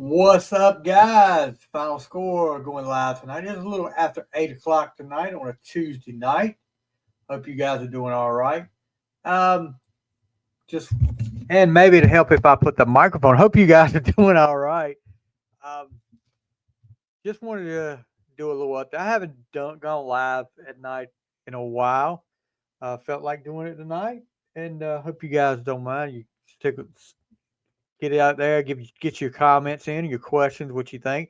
What's up, guys? Final score going live tonight. It's a little after 8 o'clock tonight on a Tuesday night. Hope you guys are doing all right. Um, just and maybe to help if I put the microphone. Hope you guys are doing all right. Um, just wanted to do a little update. I haven't gone live at night in a while. Felt like doing it tonight, and hope you guys don't mind. You stick, get it out there, get your comments in, your questions, what you think.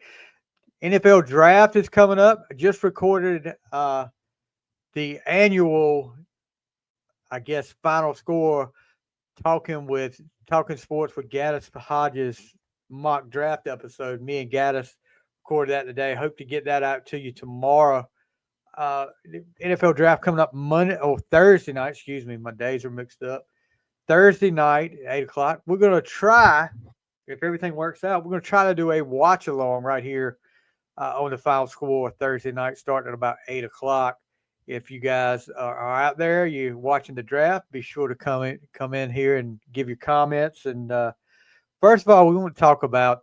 NFL draft is coming up. I just recorded the annual, I guess, final score talking sports with Gaddis Hodges mock draft episode. Me and Gaddis recorded that today. Hope to get that out to you tomorrow. The NFL draft coming up Monday or Thursday night. Excuse me, my days are mixed up. Thursday night at 8 o'clock. We're gonna try, if everything works out, we're gonna try to do a watch along right here on the final score Thursday night, starting at about 8 o'clock. If you guys are out there, you're watching the draft, be sure to come in here and give your comments. And first of all, we want to talk about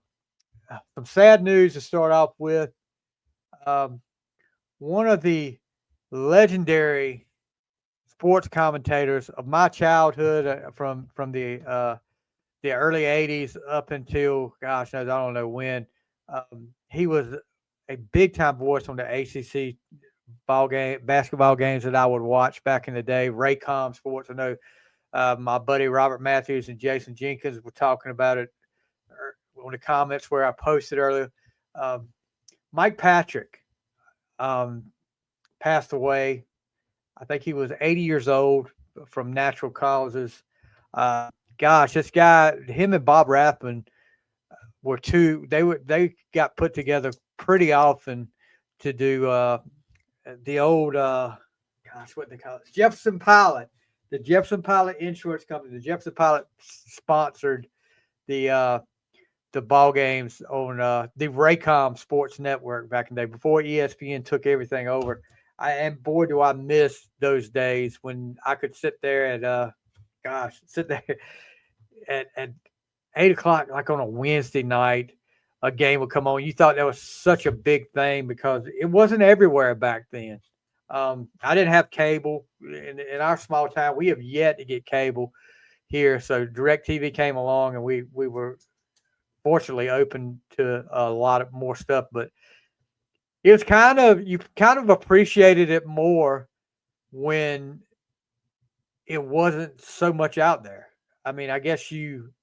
some sad news to start off with. Um, One of the legendary sports commentators of my childhood, from the early '80s up until, gosh, I don't know when. He was a big time voice on the ACC basketball games that I would watch back in the day. Raycom Sports. I know my buddy Robert Matthews and Jason Jenkins were talking about it on the comments where I posted earlier. Um, Mike Patrick um, passed away. I think he was 80 years old from natural causes. Gosh, this guy, him and Bob Rathman were two. They got put together pretty often to do the old what they call it, Jefferson Pilot, the Jefferson Pilot Insurance Company. The Jefferson Pilot sponsored the the ball games on the Raycom Sports Network back in the day before ESPN took everything over. And boy, do I miss those days when I could sit there and sit there at 8 o'clock, like on a Wednesday night, a game would come on. You thought that was such a big thing because it wasn't everywhere back then. I didn't have cable in our small town. We have yet to get cable here, so DirecTV came along, and we were fortunately open to a lot of more stuff. But it was you kind of appreciated it more when it wasn't so much out there. I mean, I guess you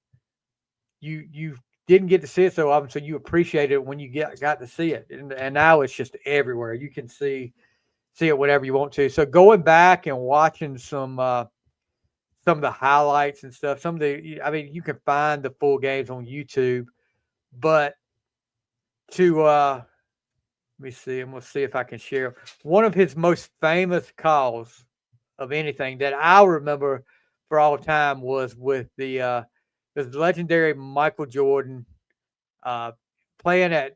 didn't get to see it so often, so you appreciate it when you got to see it. And now it's just everywhere. You can see it whenever you want to. So going back and watching some of the highlights and stuff, I mean, you can find the full games on YouTube, but to let me see. I'm gonna see if I can share one of his most famous calls of anything that I remember for all time was with the legendary Michael Jordan uh, playing at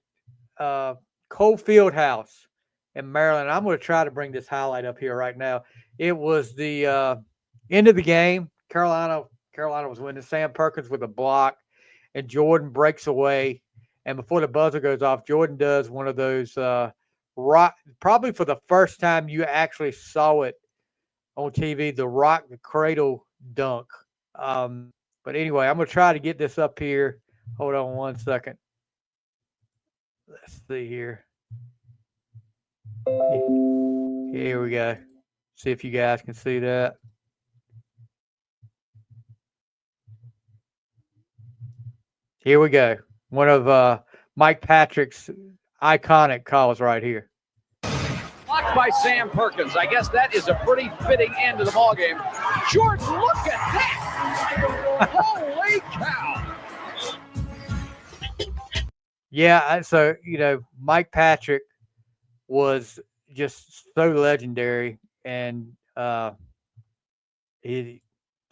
uh, Cole Field House in Maryland. I'm going to try to bring this highlight up here right now. It was the end of the game. Carolina was winning. Sam Perkins with a block, and Jordan breaks away. And before the buzzer goes off, Jordan does one of those rock. Probably for the first time you actually saw it on TV, the rock the cradle dunk. But anyway, I'm gonna try to get this up here. Hold on one second. Let's see here. Here we go. See if you guys can see that. Here we go. One of Mike Patrick's iconic calls right here. Blocked by Sam Perkins. I guess that is a pretty fitting end to the ball game. Jordan, look at that! Holy cow! Yeah, so Mike Patrick was just so legendary, and he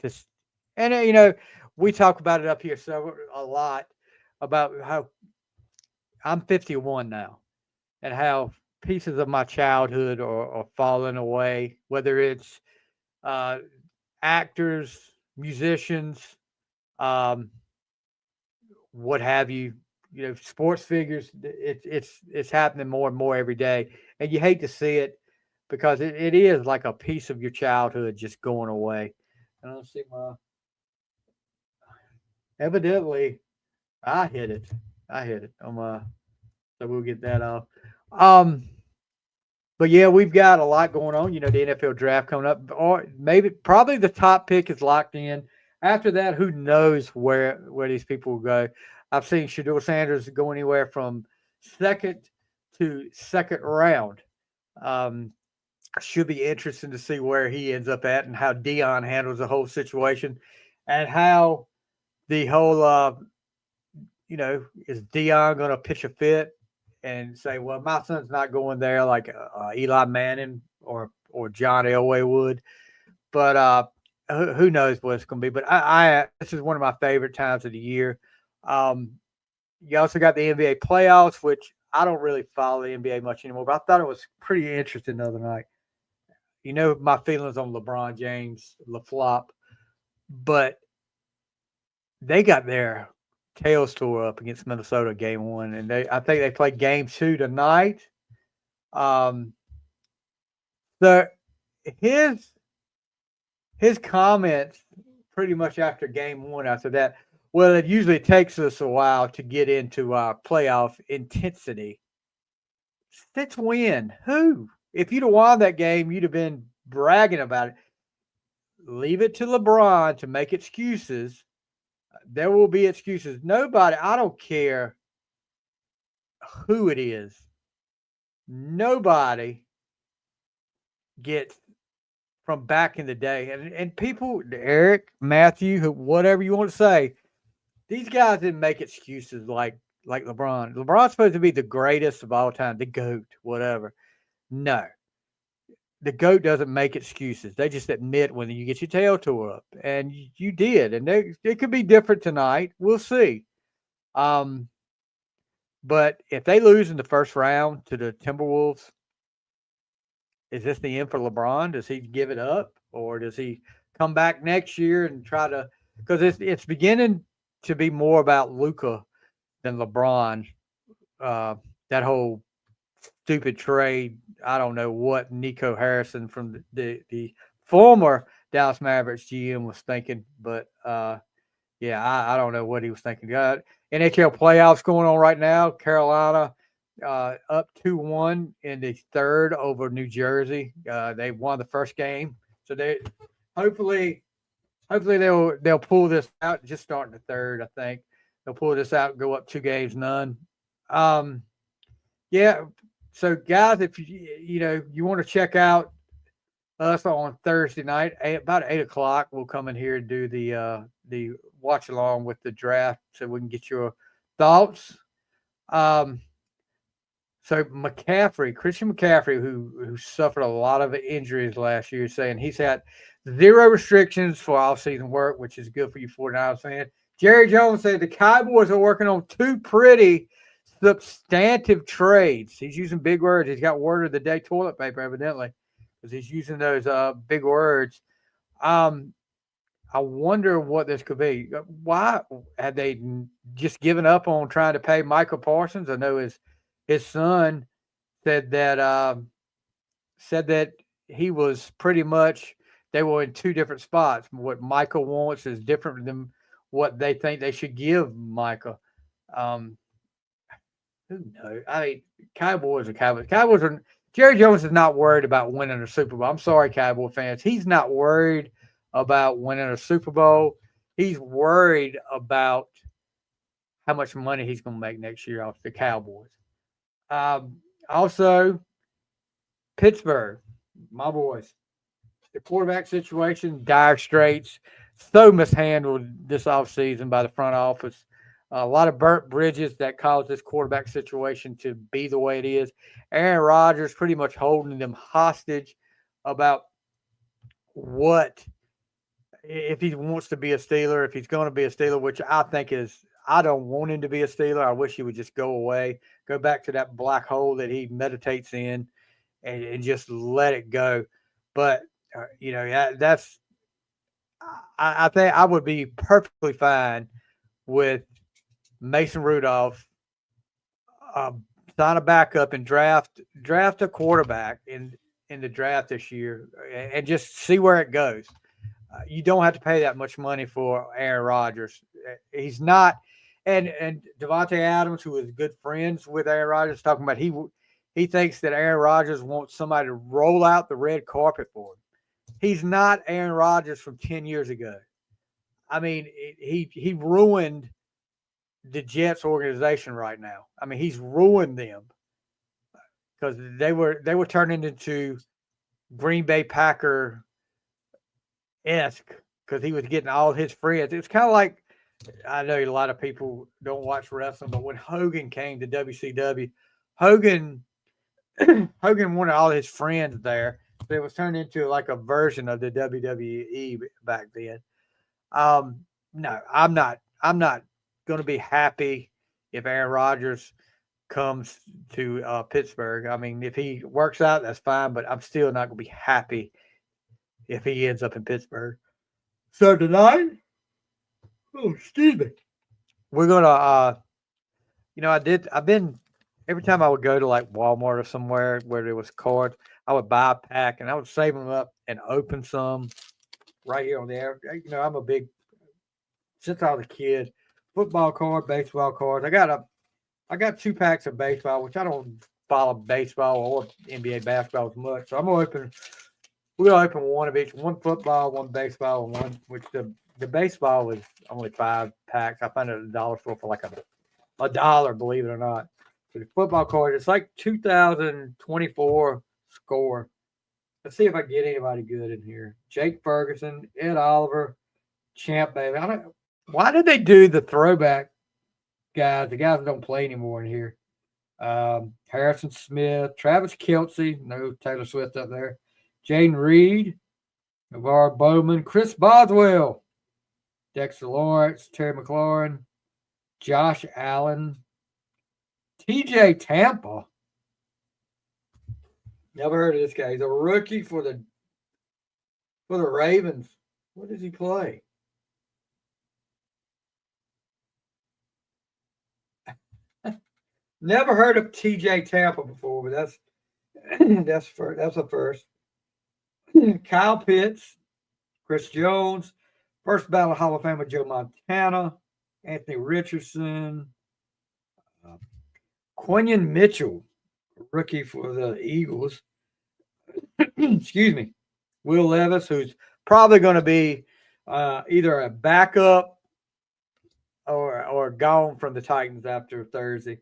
just and we talk about it up here a lot about how I'm 51 now, and how pieces of my childhood are falling away, whether it's uh, actors, musicians, um, what have you, sports figures. It's happening more and more every day, and you hate to see it because it is like a piece of your childhood just going away. I don't see my. Evidently, I hit it. I hit it on my. So we'll get that off. Um, but yeah, we've got a lot going on. The NFL draft coming up, or maybe probably the top pick is locked in. After that, who knows where these people will go? I've seen Shedeur Sanders go anywhere from second to second round. Um, should be interesting to see where he ends up at and how Dion handles the whole situation, and how the whole is Dion going to pitch a fit and say, well, my son's not going there like Eli Manning or John Elway would. But who knows what it's going to be. But I this is one of my favorite times of the year. You also got the NBA playoffs, which I don't really follow the NBA much anymore, but I thought it was pretty interesting the other night. My feelings on LeBron James, LaFlop, but they got their tails tore up against Minnesota game 1, and I think they play game 2 tonight. So his comments pretty much after game 1 after that, well, it usually takes us a while to get into our playoff intensity. Since when? Who? If you'd have won that game, you'd have been bragging about it. Leave it to LeBron to make excuses. There will be excuses. Nobody, I don't care who it is, nobody gets from back in the day. And people, Eric, Matthew, whatever you want to say, these guys didn't make excuses like LeBron. LeBron's supposed to be the greatest of all time, the GOAT, whatever. No. The GOAT doesn't make excuses. They just admit when you get your tail tore up. And you did. And it could be different tonight. We'll see. But if they lose in the first round to the Timberwolves, is this the end for LeBron? Does he give it up? Or does he come back next year and try to – because it's beginning to be more about Luka than LeBron. That whole stupid trade, I don't know what Nico Harrison from the former Dallas Mavericks GM was thinking, but yeah, I don't know what he was thinking. NHL playoffs going on right now. Carolina up 2-1 in the third over New Jersey. They won the first game, so they hopefully they'll pull this out. Just starting the third, I think they'll pull this out and go up 2-0. Yeah. So, guys, if you want to check out us on Thursday night, about 8:00, we'll come in here and do the watch along with the draft, so we can get your thoughts. So Christian McCaffrey, who suffered a lot of injuries last year, saying he's had 0 restrictions for off-season work, which is good for you 49ers fans. Jerry Jones said the Cowboys are working on 2 pretty substantive trades. He's using big words. He's got word of the day toilet paper, evidently, because he's using those big words. I wonder what this could be. Why had they just given up on trying to pay Michael Parsons? I know his son said that he was pretty much, they were in 2 different spots. What Michael wants is different than what they think they should give Michael. Who knows? I mean, Cowboys are Cowboys. Jerry Jones is not worried about winning a Super Bowl. I'm sorry, Cowboy fans. He's not worried about winning a Super Bowl. He's worried about how much money he's going to make next year off the Cowboys. Also, Pittsburgh, my boys. The quarterback situation, dire straits. So mishandled this offseason by the front office. A lot of burnt bridges that caused this quarterback situation to be the way it is. Aaron Rodgers pretty much holding them hostage about what, if he wants to be a Steeler, if he's going to be a Steeler, which I think is, I don't want him to be a Steeler. I wish he would just go away, go back to that black hole that he meditates in and just let it go. But, that's, I think I would be perfectly fine with Mason Rudolph sign a backup and draft a quarterback in the draft this year, and just see where it goes. You don't have to pay that much money for Aaron Rodgers. He's not, and Devontae Adams, who is good friends with Aaron Rodgers, talking about he thinks that Aaron Rodgers wants somebody to roll out the red carpet for him. He's not Aaron Rodgers from 10 years ago. I mean, he ruined the Jets organization right now. I mean, he's ruined them because they were turning into Green Bay Packer-esque because he was getting all his friends. It's kind of like, I know a lot of people don't watch wrestling, but when Hogan came to WCW, Hogan wanted all his friends there. So it was turned into like a version of the WWE back then. No, I'm not going to be happy if Aaron Rodgers comes to Pittsburgh. I mean, if he works out, that's fine, but I'm still not going to be happy if he ends up in Pittsburgh. So tonight, we're going to, I've been, every time I would go to like Walmart or somewhere where there was cards, I would buy a pack and I would save them up and open some right here on the air. I'm a big, since I was a kid, football card, baseball cards. I got 2 packs of baseball, which I don't follow baseball or NBA basketball as much. So we're going to open one of each, one football, one baseball, and one, which the baseball was only 5 packs. I found it at a dollar store for like a dollar, believe it or not. So the football card, it's like 2024 score. Let's see if I can get anybody good in here. Jake Ferguson, Ed Oliver, Champ Bailey. Why did they do the throwback guys? The guys that don't play anymore in here. Harrison Smith, Travis Kelce, no Taylor Swift up there. Jaden Reed, Navarre Bowman, Chris Boswell, Dexter Lawrence, Terry McLaurin, Josh Allen, TJ Tampa. Never heard of this guy. He's a rookie for the Ravens. What does he play? Never heard of TJ Tampa before, but that's a first. Kyle Pitts, Chris Jones, first ballot Hall of Famer Joe Montana, Anthony Richardson, Quinion Mitchell, rookie for the Eagles. Excuse me. Will Levis, who's probably going to be either a backup or gone from the Titans after Thursday.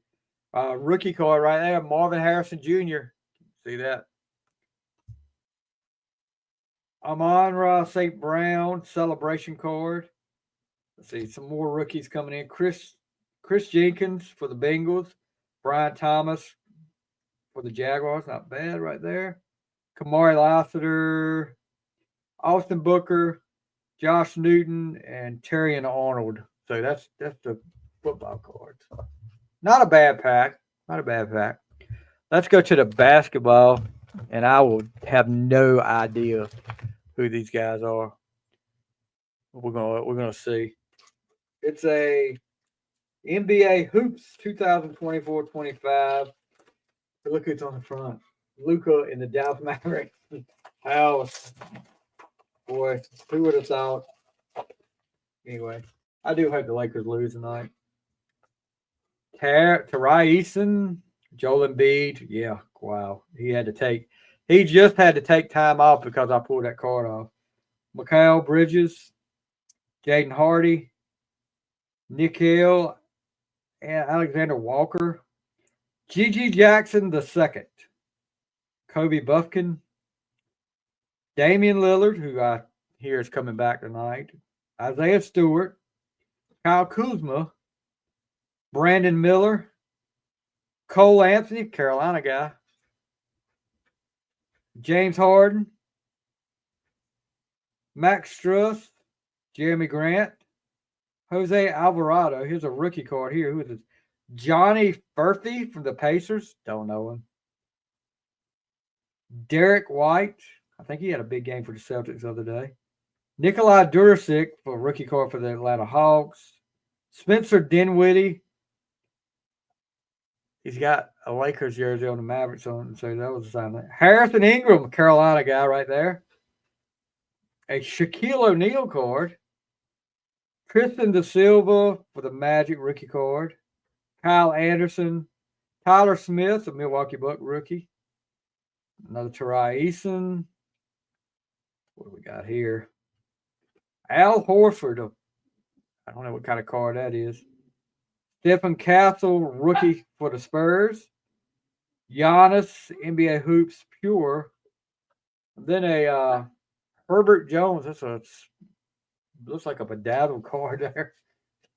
Rookie card right there, Marvin Harrison Jr. See that? Amon-Ra St. Brown celebration card. Let's see, some more rookies coming in. Chris Jenkins for the Bengals. Brian Thomas for the Jaguars. Not bad right there. Kamari Lassiter, Austin Booker, Josh Newton, and Terrion Arnold. So that's the football cards. Not a bad pack. Let's go to the basketball, and I will have no idea who these guys are. We're gonna see. It's a NBA Hoops 2024-25. Look who's on the front. Luka in the Dallas Mavericks. Boy, who would have thought? Anyway, I do hope the Lakers lose tonight. Tari Eason, Joel Embiid. Yeah, wow. He just had to take time off because I pulled that card off. Mikal Bridges, Jaden Hardy, Nickeil, and Alexander Walker, Gigi Jackson II, Kobe Buffkin, Damian Lillard, who I hear is coming back tonight, Isaiah Stewart, Kyle Kuzma, Brandon Miller, Cole Anthony, Carolina guy, James Harden, Max Struss, Jeremy Grant, Jose Alvarado. Here's a rookie card here. Who is this? Johnny Furphy from the Pacers. Don't know him. Derek White. I think he had a big game for the Celtics the other day. Nikolai Durasic for rookie card for the Atlanta Hawks. Spencer Dinwiddie. He's got a Lakers jersey on the Mavericks on, so that was a sign. Harrison Ingram, Carolina guy right there. A Shaquille O'Neal card. Tristan Da Silva for the Magic rookie card. Kyle Anderson. Tyler Smith, a Milwaukee Buck rookie. Another Tari Eason. What do we got here? Al Horford. I don't know what kind of card that is. Stephen Castle, rookie for the Spurs. Giannis, NBA Hoops Pure. And then a Herbert Jones. Looks like a bedazzled card there.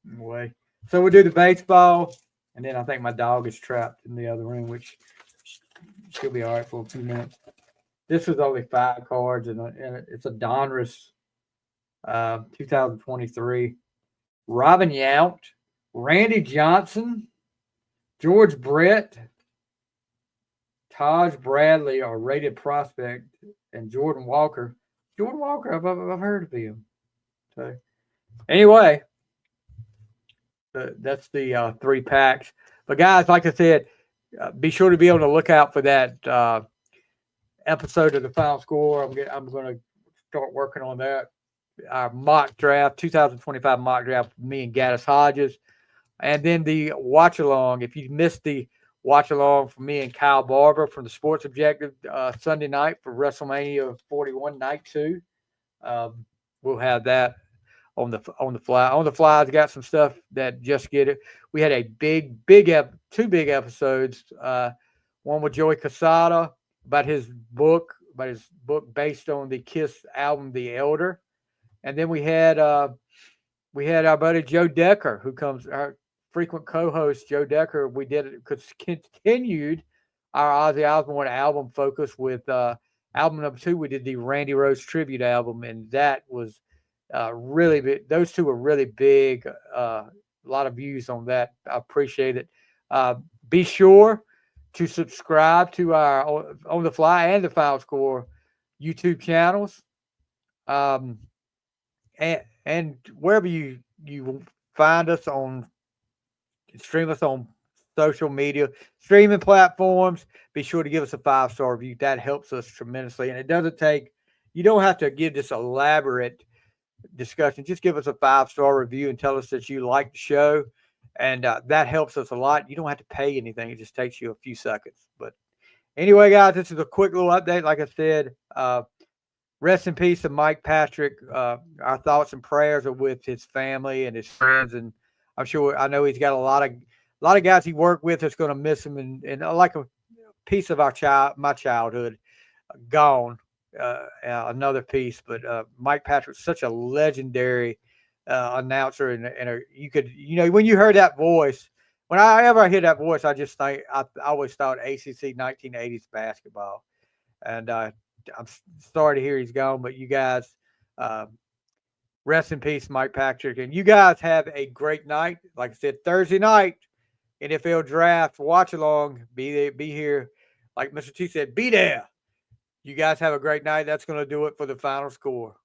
Anyway, so we'll do the baseball, and then I think my dog is trapped in the other room, which she'll be all right for a few minutes. This is only 5 cards, and it's a Donruss 2023. Robin Yount, Randy Johnson, George Brett, Taj Bradley, a rated prospect, and Jordan Walker. Jordan Walker, I've heard of him. So, anyway, that's the 3 packs. But guys, like I said, be sure to be on the lookout for that episode of the Final Score. I'm going to start working on that. Our mock draft, 2025 mock draft, me and Gaddis Hodges. And then the watch along. If you missed the watch along from me and Kyle Barber from the Sports Objective Sunday night for WrestleMania 41 Night 2, we'll have that on the fly. On the fly, I got some stuff that just get it. We had a two big episodes. One with Joey Casada about his book based on the Kiss album, The Elder. And then we had our buddy Joe Decker, who comes, our frequent co-host Joe Decker. We continued our Ozzy Osbourne album focus with album number 2. We did the Randy Rhoads tribute album, and that was really big. Those 2 were really big. A lot of views on that. I appreciate it. Be sure to subscribe to our On the Fly and the Final Score YouTube channels. And wherever you find us stream us on social media, streaming platforms, be sure to give us a 5-star review. That helps us tremendously. And you don't have to give this elaborate discussion. Just give us a 5-star review and tell us that you like the show. And that helps us a lot. You don't have to pay anything. It just takes you a few seconds. But anyway, guys, this is a quick little update. Like I said, rest in peace to Mike Patrick. Our thoughts and prayers are with his family and his friends, and I know he's got a lot of guys he worked with that's going to miss him, and like a piece of my childhood gone. Another piece, but Mike Patrick's such a legendary announcer, and you could, when you heard that voice, whenever I hear that voice, I just think I always thought ACC 1980s basketball, and I'm sorry to hear he's gone, but you guys, rest in peace, Mike Patrick. And you guys have a great night. Like I said, Thursday night, NFL Draft watch along. Be here. Like Mr. T said, be there. You guys have a great night. That's going to do it for the Final Score.